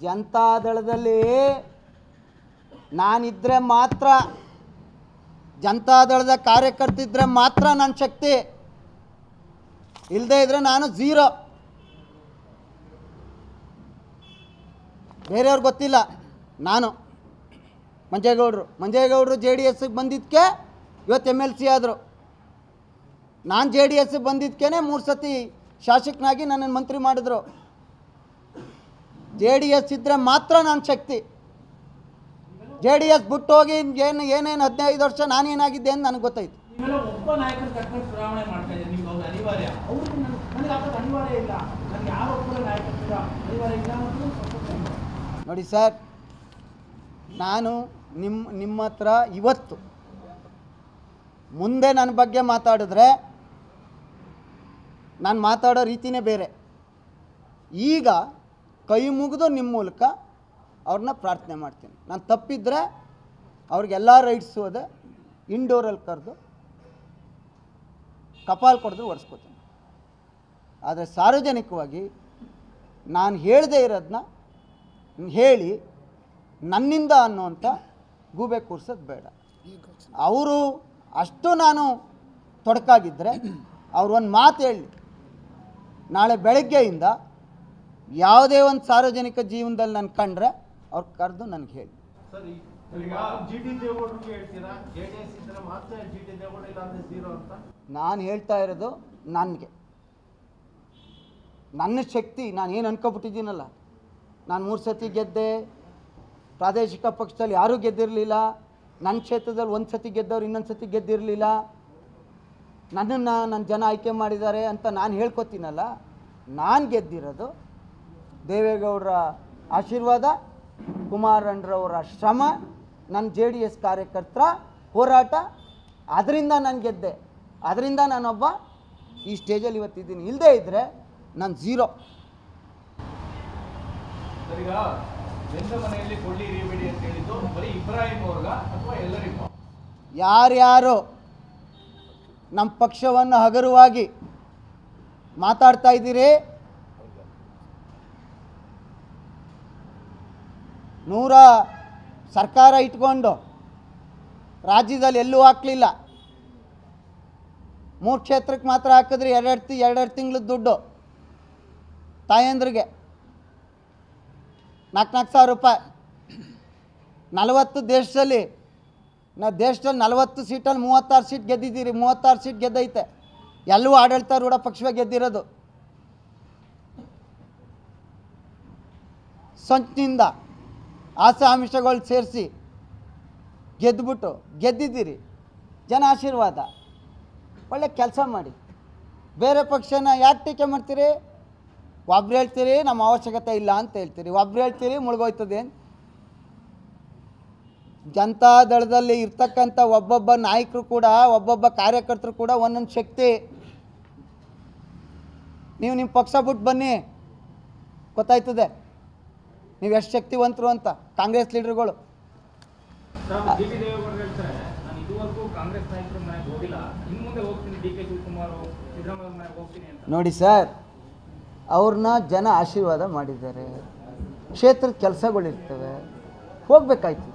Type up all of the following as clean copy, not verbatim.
ಜನತಾದಳದಲ್ಲಿ ನಾನಿದ್ದರೆ ಮಾತ್ರ, ಜನತಾದಳದ ಕಾರ್ಯಕರ್ತಿದ್ರೆ ಮಾತ್ರ ನನ್ನ ಶಕ್ತಿ, ಇಲ್ಲದೇ ಇದ್ದರೆ ನಾನು ಝೀರೋ. ಬೇರೆಯವ್ರಿಗೆ ಗೊತ್ತಿಲ್ಲ. ನಾನು ಮಂಜೇಗೌಡರು JDS ಬಂದಿದ್ದಕ್ಕೆ ಇವತ್ತು MLC ಆದರು. ನಾನು JDS ಬಂದಿದ್ದಕ್ಕೇ 3 ಸತಿ ಶಾಸಕನಾಗಿ ನನ್ನನ್ನು ಮಂತ್ರಿ ಮಾಡಿದ್ರು. JDS ಇದ್ದರೆ ಮಾತ್ರ ನನ್ನ ಶಕ್ತಿ. JDS ಬಿಟ್ಟು ಹೋಗಿ ಏನೇನು 15 ವರ್ಷ ನಾನೇನಾಗಿದ್ದೆ ಅಂತ ನನಗೆ ಗೊತ್ತಾಯ್ತು. ಒಬ್ಬ ನಾಯಕರು ತಕ್ಕ ಚುನಾವಣೆ ಮಾಡ್ತಾ ಇದ್ದಾರೆ, ನಿಮ್ಗೆ ಅವ್ರು ಅನಿವಾರ್ಯ. ಅವರು ನನಗೆ ಹಾಕೋದು ಅನಿವಾರ್ಯ ಇಲ್ಲ, ನನಗೆ ಯಾರೊಬ್ಬರ ನಾಯಕತ್ವ ಅನಿವಾರ್ಯ ಇಲ್ಲ. ನೋಡಿ ಸರ್, ನಾನು ನಿಮ್ಮ ಹತ್ರ ಇವತ್ತು ಮುಂದೆ ನನ್ನ ಬಗ್ಗೆ ಮಾತಾಡಿದ್ರೆ ನಾನು ಮಾತಾಡೋ ರೀತಿಯೇ ಬೇರೆ. ಈಗ ಕೈ ಮುಗಿದು ನಿಮ್ಮ ಮೂಲಕ ಅವ್ರನ್ನ ಪ್ರಾರ್ಥನೆ ಮಾಡ್ತೀನಿ. ನಾನು ತಪ್ಪಿದ್ರೆ ಅವ್ರಿಗೆಲ್ಲ ರೈಟ್ಸು ಅದೇ ಇಂಡೋರಲ್ಲಿ ಕರೆದು ಕಪಾಲ್ ಕೊಡಿದ್ರು ಒರೆಸ್ಕೋತೀನಿ. ಆದರೆ ಸಾರ್ವಜನಿಕವಾಗಿ ನಾನು ಹೇಳದೇ ಇರೋದನ್ನ ಹೇಳಿ ನನ್ನಿಂದ ಅನ್ನುವಂಥ ಗೂಬೆ ಕೂರ್ಸೋದು ಬೇಡ. ಅವರು ಅಷ್ಟು ನಾನು ತೊಡಕಾಗಿದ್ದರೆ ಅವ್ರು ಒಂದು ಮಾತು ಹೇಳಿ, ನಾಳೆ ಬೆಳಗ್ಗೆಯಿಂದ ಯಾವುದೇ ಒಂದು ಸಾರ್ವಜನಿಕ ಜೀವನದಲ್ಲಿ ನಾನು ಕಂಡ್ರೆ ಅವ್ರು ಕರೆದು ನನಗೆ ಹೇಳಿ. ನಾನು ಹೇಳ್ತಾ ಇರೋದು ನನಗೆ ನನ್ನ ಶಕ್ತಿ. ನಾನು ಏನು ಅನ್ಕೊಬಿಟ್ಟಿದ್ದೀನಲ್ಲ, ನಾನು 3 ಸತಿ ಗೆದ್ದೆ, ಪ್ರಾದೇಶಿಕ ಪಕ್ಷದಲ್ಲಿ ಯಾರೂ ಗೆದ್ದಿರಲಿಲ್ಲ, ನನ್ನ ಕ್ಷೇತ್ರದಲ್ಲಿ 1 ಸತಿ ಗೆದ್ದವ್ರು ಇನ್ನೊಂದು ಸತಿ ಗೆದ್ದಿರಲಿಲ್ಲ, ನನ್ನನ್ನು ನನ್ನ ಜನ ಆಯ್ಕೆ ಮಾಡಿದ್ದಾರೆ ಅಂತ ನಾನು ಹೇಳ್ಕೊತೀನಲ್ಲ. ನಾನು ಗೆದ್ದಿರೋದು ದೇವೇಗೌಡರ ಆಶೀರ್ವಾದ, ಕುಮಾರಣ್ಣರವರ ಶ್ರಮ, ನನ್ನ JDS ಕಾರ್ಯಕರ್ತರ ಹೋರಾಟ, ಅದರಿಂದ ನಾನು ಗೆದ್ದೆ. ಅದರಿಂದ ನಾನೊಬ್ಬ ಈ ಸ್ಟೇಜಲ್ಲಿ ಇವತ್ತಿದ್ದೀನಿ. ಇಲ್ಲದೇ ಇದ್ದರೆ ನಾನು ಝೀರೋ. ಈಗ ಬೆಂದ ಮನೆಯಲ್ಲಿ ಕೊಳ್ಳಿ ಇರಿಬೇಡಿ ಅಂತ ಹೇಳಿದ್ದು ಬರೀ ಇಬ್ರಾಹಿಂ ಅವ್ರಿಗ ಅಥವಾ ಎಲ್ಲರಿಗೂ? ಯಾರ್ಯಾರು ನಮ್ಮ ಪಕ್ಷವನ್ನು ಹಗುರವಾಗಿ ಮಾತಾಡ್ತಾ ಇದ್ದೀರಿ, 100 ಸರ್ಕಾರ ಇಟ್ಕೊಂಡು ರಾಜ್ಯದಲ್ಲಿ ಎಲ್ಲೂ ಹಾಕಲಿಲ್ಲ, 3 ಕ್ಷೇತ್ರಕ್ಕೆ ಮಾತ್ರ ಹಾಕಿದ್ರಿ. 2 ತಿಂಗಳ ದುಡ್ಡು ತಾಯಂದ್ರಿಗೆ 4,000 ರೂಪಾಯಿ. 40 ದೇಶದಲ್ಲಿ 40 ಸೀಟಲ್ಲಿ 36 ಸೀಟ್ ಗೆದ್ದಿದ್ದೀರಿ. 36 ಸೀಟ್ ಗೆದ್ದೈತೆ. ಎಲ್ಲವೂ ಆಡಳಿತಾರೂಢ ಪಕ್ಷವೇ ಗೆದ್ದಿರೋದು. ಸಂಚಿನಿಂದ ಆಸೆ ಆಮಿಷಗಳು ಸೇರಿಸಿ ಗೆದ್ದಿದ್ದೀರಿ. ಜನ ಆಶೀರ್ವಾದ. ಒಳ್ಳೆ ಕೆಲಸ ಮಾಡಿ. ಬೇರೆ ಪಕ್ಷನ ಯಾಕೆ ಟೀಕೆ ಮಾಡ್ತೀರಿ? ಒಬ್ರು ಹೇಳ್ತೀರಿ ನಮ್ಮ ಅವಶ್ಯಕತೆ ಇಲ್ಲ ಅಂತ ಹೇಳ್ತೀರಿ, ಒಬ್ರು ಹೇಳ್ತೀರಿ ಮುಳುಗೋಯ್ತದೆ. ಜನತಾದಳದಲ್ಲಿ ಇರ್ತಕ್ಕಂಥ ಒಬ್ಬೊಬ್ಬ ನಾಯಕರು ಕೂಡ, ಒಬ್ಬೊಬ್ಬ ಕಾರ್ಯಕರ್ತರು ಕೂಡ ಒಂದೊಂದು ಶಕ್ತಿ. ನೀವು ನಿಮ್ಮ ಪಕ್ಷ ಬಿಟ್ಟು ಬನ್ನಿ, ಗೊತ್ತಾಯ್ತದೆ ನೀವು ಎಷ್ಟು ಶಕ್ತಿವಂತರು ಅಂತ. ಕಾಂಗ್ರೆಸ್ ಲೀಡರ್ಗಳು ನೋಡಿ ಸರ್, ಅವ್ರನ್ನ ಜನ ಆಶೀರ್ವಾದ ಮಾಡಿದ್ದಾರೆ. ಕ್ಷೇತ್ರದ ಕೆಲಸಗಳಿರ್ತವೆ, ಹೋಗ್ಬೇಕಾಯ್ತದೆ.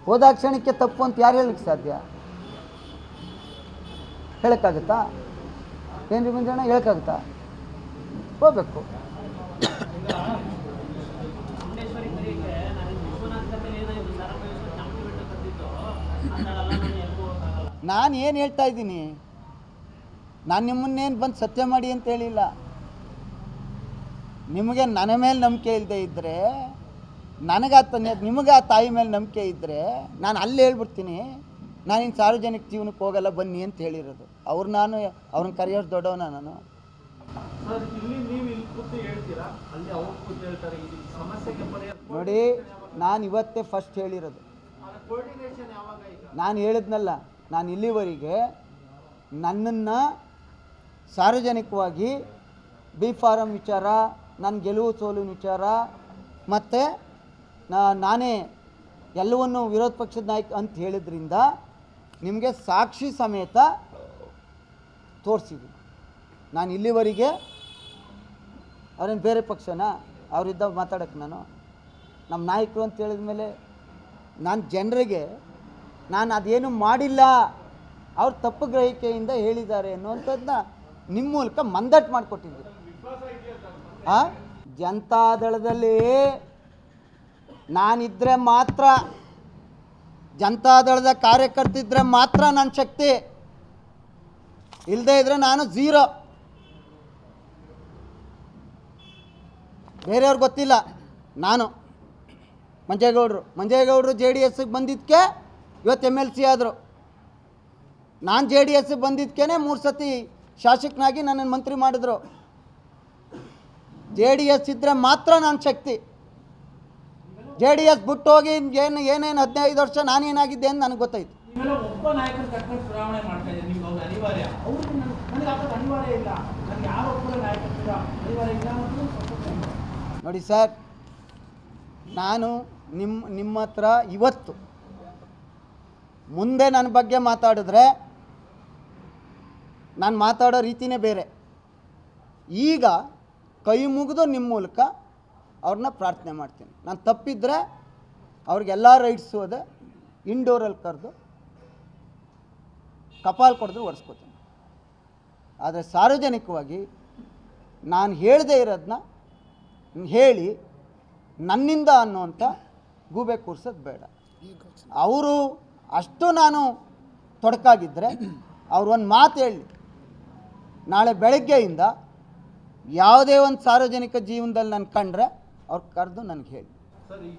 ಹೋದ ಕ್ಷಣಕ್ಕೆ ತಪ್ಪು ಅಂತ ಯಾರು ಹೇಳಲಿಕ್ಕೆ ಸಾಧ್ಯ? ಹೇಳೋಕ್ಕಾಗುತ್ತಾ? ಏನ್ರಿ ಮುಂಜಾನೆ ಹೇಳೋಕ್ಕಾಗುತ್ತಾ? ಹೋಗ್ಬೇಕು. ನಾನು ಏನು ಹೇಳ್ತಾ ಇದ್ದೀನಿ, ನಾನು ನಿಮ್ಮನ್ನೇನು ಬಂದು ಸತ್ಯ ಮಾಡಿ ಅಂತ ಹೇಳಿಲ್ಲ. ನಿಮಗೆ ನನ್ನ ಮೇಲೆ ನಂಬಿಕೆ ಇಲ್ಲದೆ ಇದ್ದರೆ, ನಿಮಗೆ ಆ ತಾಯಿ ಮೇಲೆ ನಂಬಿಕೆ ಇದ್ದರೆ ನಾನು ಅಲ್ಲಿ ಹೇಳ್ಬಿಡ್ತೀನಿ, ನಾನಿನ್ನು ಸಾರ್ವಜನಿಕ ಜೀವನಕ್ಕೆ ಹೋಗಲ್ಲ ಬನ್ನಿ ಅಂತ ಹೇಳಿರೋದು. ಅವ್ರನ್ನ ಕರೆಯೋದು ದೊಡ್ಡವನ ನಾನು. ನೋಡಿ, ನಾನು ಇವತ್ತೇ ಫಸ್ಟ್ ಹೇಳಿರೋದು. ನಾನು ಹೇಳಿದ್ನಲ್ಲ, ನಾನು ಇಲ್ಲಿವರೆಗೆ ನನ್ನನ್ನು ಸಾರ್ವಜನಿಕವಾಗಿ ಬಿ ಫಾರಂ ವಿಚಾರ, ನನ್ನ ಗೆಲುವು ಸೋಲಿನ ವಿಚಾರ, ಮತ್ತು ನಾನೇ ಎಲ್ಲವನ್ನೂ ವಿರೋಧ ಪಕ್ಷದ ನಾಯಕ ಅಂತ ಹೇಳಿದ್ರಿಂದ ನಿಮಗೆ ಸಾಕ್ಷಿ ಸಮೇತ ತೋರಿಸಿದ್ದೀನಿ. ನಾನು ಇಲ್ಲಿವರೆಗೆ ಅವ್ರೇನು ಬೇರೆ ಪಕ್ಷನ ಅವರಿದ್ದ ಮಾತಾಡೋಕ್ಕೆ ನಾನು ನಮ್ಮ ನಾಯಕರು ಅಂತ ಹೇಳಿದ ಮೇಲೆ ನಾನು ಜನರಿಗೆ ನಾನು ಅದೇನು ಮಾಡಿಲ್ಲ, ಅವ್ರು ತಪ್ಪು ಗ್ರಹಿಕೆಯಿಂದ ಹೇಳಿದ್ದಾರೆ ಅನ್ನುವಂಥದ್ದನ್ನ ನಿಮ್ಮ ಮೂಲಕ ಮಂದಟ್ಟು ಮಾಡಿಕೊಟ್ಟಿದ್ದರು. ಜನತಾದಳದಲ್ಲಿ ನಾನಿದ್ದರೆ ಮಾತ್ರ, ಜನತಾದಳದ ಕಾರ್ಯಕರ್ತಿದ್ರೆ ಮಾತ್ರ ನನ್ನ ಶಕ್ತಿ, ಇಲ್ಲದೇ ಇದ್ದರೆ ನಾನು ಝೀರೋ. ಬೇರೆಯವ್ರಿಗೆ ಗೊತ್ತಿಲ್ಲ. ನಾನು ಮಂಜೇಗೌಡರು JDSಗೆ ಬಂದಿದ್ದಕ್ಕೆ ಇವತ್ತು MLC ಆದರು. ನಾನು JDSಗೆ ಬಂದಿದ್ದಕ್ಕೇ 3 ಸತಿ ಶಾಸಕನಾಗಿ ನನ್ನನ್ನು ಮಂತ್ರಿ ಮಾಡಿದ್ರು. JDS ಇದ್ದರೆ ಮಾತ್ರ ನನ್ನ ಶಕ್ತಿ. JDS ಬಿಟ್ಟು ಹೋಗಿ ಏನೇನು 15 ವರ್ಷ ನಾನೇನಾಗಿದ್ದೆ ಅಂತ ನನಗೆ ಗೊತ್ತಾಯ್ತು. ನೀವೆಲ್ಲ ಒಬ್ಬ ನಾಯಕನ ತಕ್ಕಂತೆ ಚುನಾವಣೆ ಮಾಡ್ತಾ ಇದ್ದೀರಿ, ನೀವು ಅವ್ರು ಅನಿವಾರ್ಯ. ಅವ್ರಿಗೆ ನನಗೆ ಹಾಕೋದು ಅನಿವಾರ್ಯ ಇಲ್ಲ, ನನಗೆ ಯಾರೊಬ್ಬರ ನಾಯಕತ್ವ ಅನಿವಾರ್ಯ ಇಲ್ಲ ಅನ್ನೋದು. ನೋಡಿ ಸರ್, ನಾನು ನಿಮ್ಮ ಹತ್ರ ಇವತ್ತು ಮುಂದೆ ನನ್ನ ಬಗ್ಗೆ ಮಾತಾಡಿದ್ರೆ ನಾನು ಮಾತಾಡೋ ರೀತಿಯೇ ಬೇರೆ. ಈಗ ಕೈ ಮುಗಿದು ನಿಮ್ಮ ಮೂಲಕ ಅವ್ರನ್ನ ಪ್ರಾರ್ಥನೆ ಮಾಡ್ತೀನಿ. ನಾನು ತಪ್ಪಿದ್ರೆ ಅವ್ರಿಗೆಲ್ಲ ರೈಟ್ಸು ಅದೇ ಇಂಡೋರಲ್ಲಿ ಕರೆದು ಕಪಾಲ್ ಕೊಡಿದ್ರು ಒರೆಸ್ಕೋತೀನಿ. ಆದರೆ ಸಾರ್ವಜನಿಕವಾಗಿ ನಾನು ಹೇಳದೇ ಇರೋದನ್ನ ಹೇಳಿ ನನ್ನಿಂದ ಅನ್ನುವಂಥ ಗೂಬೆ ಕೂರ್ಸೋದು ಬೇಡ. ಅವರು ಅಷ್ಟು ನಾನು ತೊಡಕಾಗಿದ್ದರೆ ಅವ್ರು ಒಂದು ಮಾತು ಹೇಳಿ, ನಾಳೆ ಬೆಳಗ್ಗೆಯಿಂದ ಯಾವುದೇ ಒಂದು ಸಾರ್ವಜನಿಕ ಜೀವನದಲ್ಲಿ ನಾನು ಕಂಡ್ರೆ ಅವ್ರು ಕರೆದು ನನಗೆ ಹೇಳಿ. ಸರಿ,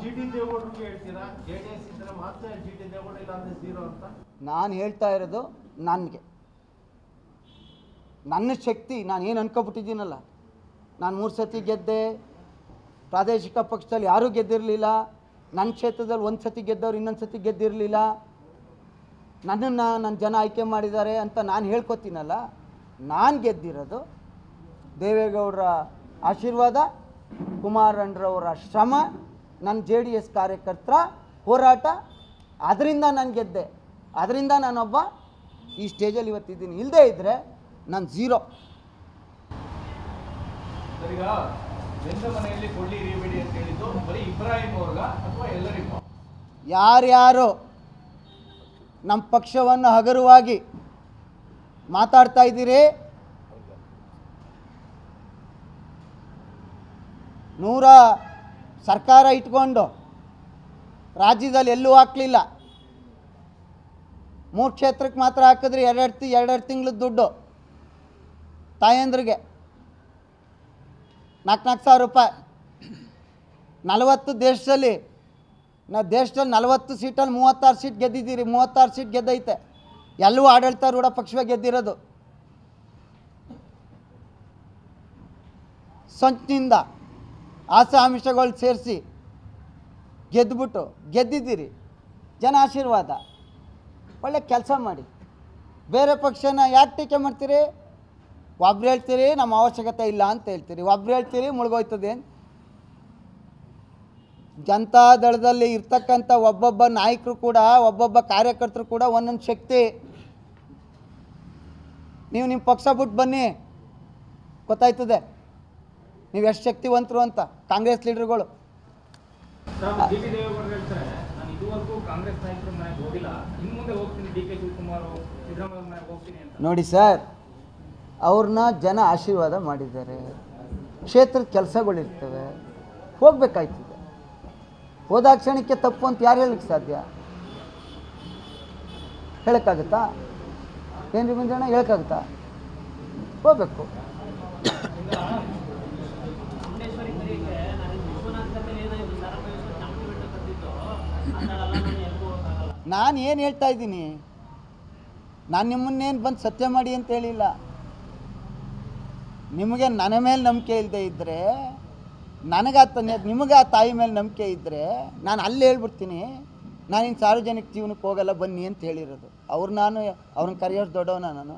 GT ದೇವೇಗೌಡರಿಗೆ ಹೇಳ್ತೀರಾ JDS ಇದ್ರೆ ಮಾತ್ರ GT ದೇವೇಗೌಡ ಇಲ್ಲ ಅಂದ್ರೆ ಝೀರೋ ಅಂತ? ನಾನು ಹೇಳ್ತಾ ಇರೋದು ನನಗೆ ನನ್ನ ಶಕ್ತಿ. ನಾನು ಏನು ಅನ್ಕೊಬಿಟ್ಟಿದ್ದೀನಲ್ಲ, ನಾನು 3 ಸತಿ ಗೆದ್ದೆ, ಪ್ರಾದೇಶಿಕ ಪಕ್ಷದಲ್ಲಿ ಯಾರೂ ಗೆದ್ದಿರಲಿಲ್ಲ, ನನ್ನ ಕ್ಷೇತ್ರದಲ್ಲಿ 1 ಸತಿ ಗೆದ್ದವ್ರು ಇನ್ನೊಂದು ಸತಿ ಗೆದ್ದಿರಲಿಲ್ಲ, ನನ್ನನ್ನು ನನ್ನ ಜನ ಆಯ್ಕೆ ಮಾಡಿದ್ದಾರೆ ಅಂತ ನಾನು ಹೇಳ್ಕೊತೀನಲ್ಲ. ನಾನು ಗೆದ್ದಿರೋದು ದೇವೇಗೌಡರ ಆಶೀರ್ವಾದ, ಕುಮಾರಣ್ಣರವರ ಶ್ರಮ, ನನ್ನ JDS ಕಾರ್ಯಕರ್ತರ ಹೋರಾಟ, ಅದರಿಂದ ನಾನು ಗೆದ್ದೆ. ಅದರಿಂದ ನಾನೊಬ್ಬ ಈ ಸ್ಟೇಜಲ್ಲಿ ಇವತ್ತಿದ್ದೀನಿ. ಇಲ್ಲದೇ ಇದ್ದರೆ ನಾನು ಝೀರೋ. ಈಗ ಬೆಂದ ಮನೆಯಲ್ಲಿ ಕೊಳ್ಳಿ ಇರಿಬೇಡಿ ಅಂತ ಹೇಳಿದ್ದು ಬರೀ ಇಬ್ರಾಹಿಂ ಅವ್ರಿಗ ಅಥವಾ ಎಲ್ಲರಿಗೂ? ಯಾರ್ಯಾರು ನಮ್ಮ ಪಕ್ಷವನ್ನು ಹಗುರವಾಗಿ ಮಾತಾಡ್ತಾ ಇದ್ದೀರಿ, 100 ಸರ್ಕಾರ ಇಟ್ಕೊಂಡು ರಾಜ್ಯದಲ್ಲಿ ಎಲ್ಲೂ ಹಾಕಲಿಲ್ಲ, 3 ಕ್ಷೇತ್ರಕ್ಕೆ ಮಾತ್ರ ಹಾಕಿದ್ರಿ. 2 ತಿಂಗಳ ದುಡ್ಡು ತಾಯಂದ್ರಿಗೆ 4,000 ರೂಪಾಯಿ. 40 ದೇಶದಲ್ಲಿ 40 ಸೀಟಲ್ಲಿ 36 ಸೀಟ್ ಗೆದ್ದಿದ್ದೀರಿ. 36 ಸೀಟ್ ಗೆದ್ದೈತೆ. ಎಲ್ಲವೂ ಆಡಳಿತಾರೂಢ ಪಕ್ಷವೇ ಗೆದ್ದಿರೋದು. ಸಂಚಿನಿಂದ ಆಸೆ ಆಮಿಷಗಳು ಸೇರಿಸಿ ಗೆದ್ದಿದ್ದೀರಿ. ಜನ ಆಶೀರ್ವಾದ. ಒಳ್ಳೆ ಕೆಲಸ ಮಾಡಿ. ಬೇರೆ ಪಕ್ಷನ ಯಾಕೆ ಟೀಕೆ ಮಾಡ್ತೀರಿ? ಒಬ್ರು ಹೇಳ್ತೀರಿ ನಮ್ಮ ಅವಶ್ಯಕತೆ ಇಲ್ಲ ಅಂತ ಹೇಳ್ತೀರಿ, ಒಬ್ರು ಹೇಳ್ತೀರಿ ಮುಳುಗೋಯ್ತದೆ. ಜನತಾದಳದಲ್ಲಿ ಇರ್ತಕ್ಕಂಥ ಒಬ್ಬೊಬ್ಬ ನಾಯಕರು ಕೂಡ, ಒಬ್ಬೊಬ್ಬ ಕಾರ್ಯಕರ್ತರು ಕೂಡ ಒಂದೊಂದು ಶಕ್ತಿ. ನೀವು ನಿಮ್ಮ ಪಕ್ಷ ಬಿಟ್ಟು ಬನ್ನಿ, ಗೊತ್ತಾಯ್ತದೆ ನೀವು ಎಷ್ಟು ಶಕ್ತಿವಂತರು ಅಂತ. ಕಾಂಗ್ರೆಸ್ ಲೀಡರ್ಗಳು GT ದೇವೇಗೌಡರು ಹೇಳ್ತಾರೆ, ನಾನು ಇದುವರೆಗೂ ಕಾಂಗ್ರೆಸ್ ನಾಯಕರ ಮನೆಗೆ ಹೋಗಿಲ್ಲ, ಇನ್ನು ಮುಂದೆ ಹೋಗ್ತೀನಿ, DK ಶಿವಕುಮಾರ್ ಸಿದ್ದರಾಮಯ್ಯ ಮನೆಗೆ ಹೋಗ್ತೀನಿ ಅಂತ. ನೋಡಿ ಸರ್, ಅವ್ರನ್ನ ಜನ ಆಶೀರ್ವಾದ ಮಾಡಿದ್ದಾರೆ. ಕ್ಷೇತ್ರದ ಕೆಲಸಗಳಿರ್ತವೆ, ಹೋಗ್ಬೇಕಾಯ್ತದೆ. ಹೋದಾಕ್ಷಣಕ್ಕೆ ತಪ್ಪು ಅಂತ ಯಾರು ಹೇಳಕ್ಕೆ ಸಾಧ್ಯ? ಹೇಳೋಕ್ಕಾಗುತ್ತಾ? ಏನ್ರಿ ಮುಂಜಾನೆ ಹೇಳೋಕ್ಕಾಗುತ್ತಾ? ಹೋಗ್ಬೇಕು. ನಾನು ಏನು ಹೇಳ್ತಾ ಇದ್ದೀನಿ? ನಾನು ನಿಮ್ಮನ್ನೇನು ಬಂದು ಸತ್ಯ ಮಾಡಿ ಅಂತ ಹೇಳಿಲ್ಲ. ನಿಮಗೆ ನನ್ನ ಮೇಲೆ ನಂಬಿಕೆ ಇಲ್ಲದೆ ಇದ್ದರೆ, ನಿಮಗೆ ಆ ತಾಯಿ ಮೇಲೆ ನಂಬಿಕೆ ಇದ್ದರೆ ನಾನು ಅಲ್ಲಿ ಹೇಳ್ಬಿಡ್ತೀನಿ, ನಾನಿನ್ನು ಸಾರ್ವಜನಿಕ ಜೀವನಕ್ಕೆ ಹೋಗಲ್ಲ ಬನ್ನಿ ಅಂತ ಹೇಳಿರೋದು. ಅವ್ರನ್ನ ಕರೆಯೋರು ದೊಡ್ಡವನ ನಾನು.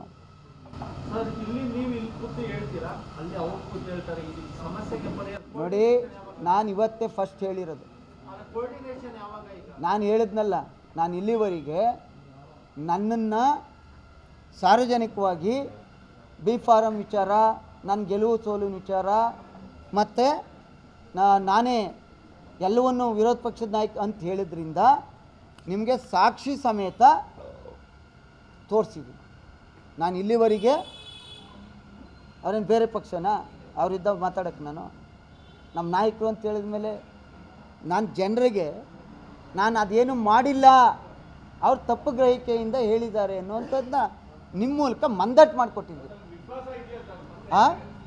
ಸರ್, ಇಲ್ಲಿ ನೀವು ಇಲ್ಲಿ ಕೂತು ಹೇಳ್ತೀರಾ, ಅಲ್ಲಿ ಅವ್ರು ಕೂತು ಹೇಳ್ತಾರೆ. ಈ ಸಮಸ್ಯೆಗೆ ಪರಿಹಾರ ನೋಡಿ, ನಾನು ಇವತ್ತೇ ಫಸ್ಟ್ ಹೇಳಿರೋದು. ಕೋರ್ಡಿನೇಷನ್ ಯಾವಾಗ ಈಗ? ನಾನು ಹೇಳಿದ್ನಲ್ಲ, ನಾನು ಇಲ್ಲಿವರೆಗೆ ನನ್ನನ್ನು ಸಾರ್ವಜನಿಕವಾಗಿ B ಫಾರಂ ವಿಚಾರ, ನನ್ನ ಗೆಲುವು ಸೋಲಿನ ವಿಚಾರ, ಮತ್ತು ನಾನೇ ಎಲ್ಲವನ್ನು ವಿರೋಧ ಪಕ್ಷದ ನಾಯಕ ಅಂತ ಹೇಳಿದ್ರಿಂದ ನಿಮಗೆ ಸಾಕ್ಷಿ ಸಮೇತ ತೋರಿಸಿದ್ದೀನಿ. ನಾನು ಇಲ್ಲಿವರೆಗೆ ಅವ್ರೇನು ಬೇರೆ ಪಕ್ಷನ ಅವರಿದ್ದ ಮಾತಾಡೋಕ್ಕೆ ನಮ್ಮ ನಾಯಕರು ಅಂತ ಹೇಳಿದ ಮೇಲೆ ನಾನು ಜನರಿಗೆ ನಾನು ಅದೇನು ಮಾಡಿಲ್ಲ, ಅವ್ರು ತಪ್ಪು ಗ್ರಹಿಕೆಯಿಂದ ಹೇಳಿದ್ದಾರೆ ಅನ್ನುವಂಥದ್ದನ್ನ ನಿಮ್ಮ ಮೂಲಕ ಮಂದಟ್ಟು ಮಾಡಿಕೊಟ್ಟಿದ್ದೀನಿ. ಹಾಂ